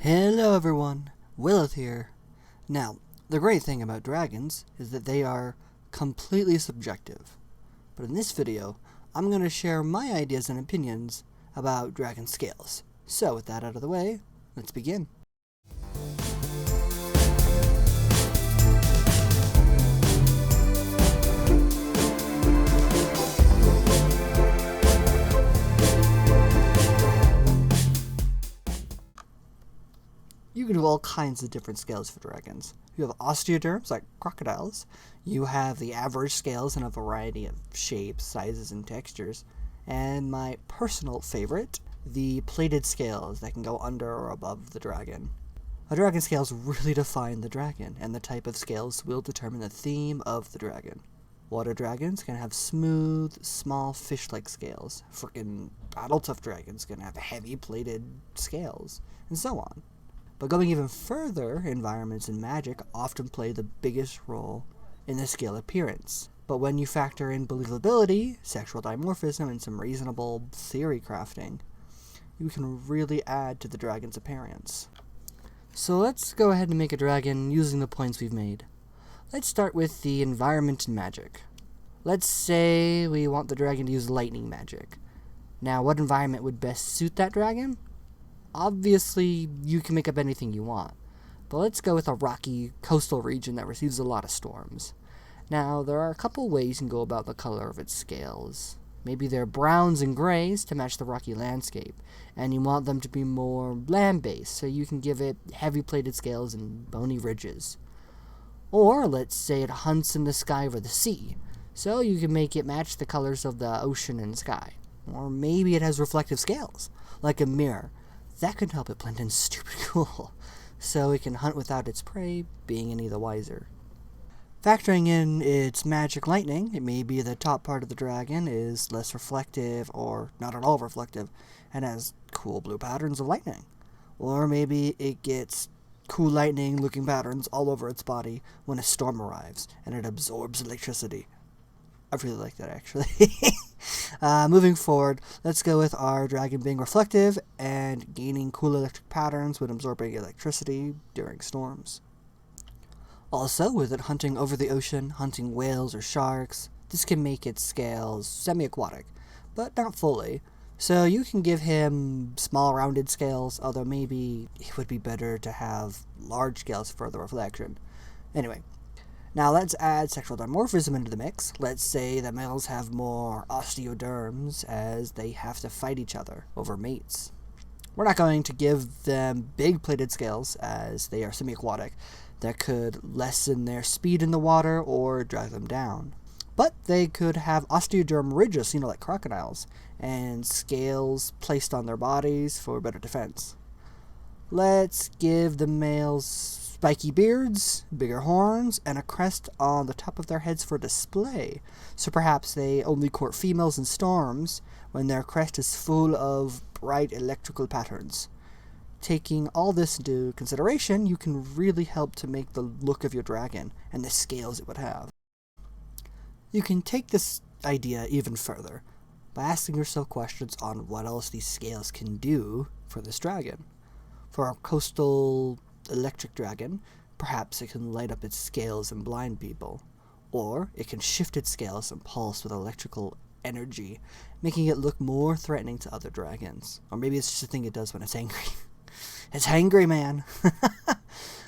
Hello everyone, Willith here. Now, the great thing about dragons is that they are completely subjective. But in this video, I'm going to share my ideas and opinions about dragon scales. So with that out of the way, let's begin. You can do all kinds of different scales for dragons. You have osteoderms, like crocodiles. You have the average scales in a variety of shapes, sizes, and textures. And my personal favorite, the plated scales that can go under or above the dragon. A dragon scales really define the dragon, and the type of scales will determine the theme of the dragon. Water dragons can have smooth, small fish-like scales. Frickin' battle tough dragons can have heavy plated scales, and so on. But going even further, environments in magic often play the biggest role in the scale appearance. But when you factor in believability, sexual dimorphism, and some reasonable theory crafting, you can really add to the dragon's appearance. So let's go ahead and make a dragon using the points we've made. Let's start with the environment in magic. Let's say we want the dragon to use lightning magic. Now, what environment would best suit that dragon? Obviously, you can make up anything you want, but let's go with a rocky coastal region that receives a lot of storms. Now, there are a couple ways you can go about the color of its scales. Maybe they're browns and grays to match the rocky landscape, and you want them to be more land-based, so you can give it heavy plated scales and bony ridges. Or, let's say it hunts in the sky over the sea, so you can make it match the colors of the ocean and sky. Or maybe it has reflective scales, like a mirror. That could help it blend in stupid cool, so it can hunt without its prey being any the wiser. Factoring in its magic lightning, it may be the top part of the dragon is less reflective or not at all reflective and has cool blue patterns of lightning. Or maybe it gets cool lightning looking patterns all over its body when a storm arrives and it absorbs electricity. I really like that, actually. Moving forward, let's go with our dragon being reflective and gaining cool electric patterns when absorbing electricity during storms. Also, with it hunting over the ocean, hunting whales or sharks, this can make its scales semi-aquatic, but not fully. So you can give him small rounded scales, although maybe it would be better to have large scales for the reflection. Anyway. Now let's add sexual dimorphism into the mix. Let's say the males have more osteoderms as they have to fight each other over mates. We're not going to give them big plated scales as they are semi-aquatic that could lessen their speed in the water or drag them down. But they could have osteoderm ridges, like crocodiles, and scales placed on their bodies for better defense. Let's give the males spiky beards, bigger horns, and a crest on the top of their heads for display. So perhaps they only court females in storms when their crest is full of bright electrical patterns. Taking all this into consideration, you can really help to make the look of your dragon and the scales it would have. You can take this idea even further by asking yourself questions on what else these scales can do for this dragon. For a coastal electric dragon, perhaps it can light up its scales and blind people, or it can shift its scales and pulse with electrical energy, making it look more threatening to other dragons. Or maybe it's just a thing it does when it's angry. It's hangry, man!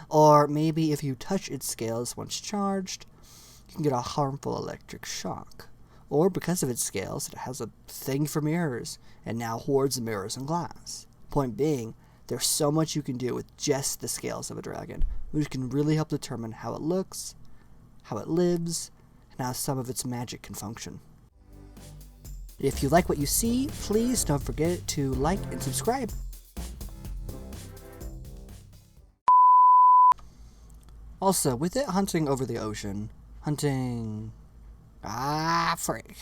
Or maybe if you touch its scales once charged, you can get a harmful electric shock. Or because of its scales, it has a thing for mirrors, and now hoards mirrors and glass. Point being, there's so much you can do with just the scales of a dragon, which can really help determine how it looks, how it lives, and how some of its magic can function. If you like what you see, please don't forget to like and subscribe. Also, with it hunting over the ocean, freak.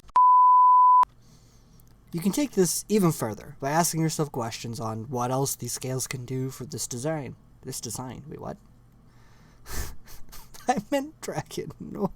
You can take this even further by asking yourself questions on what else these scales can do for this design. Wait, what? I meant dragon, no.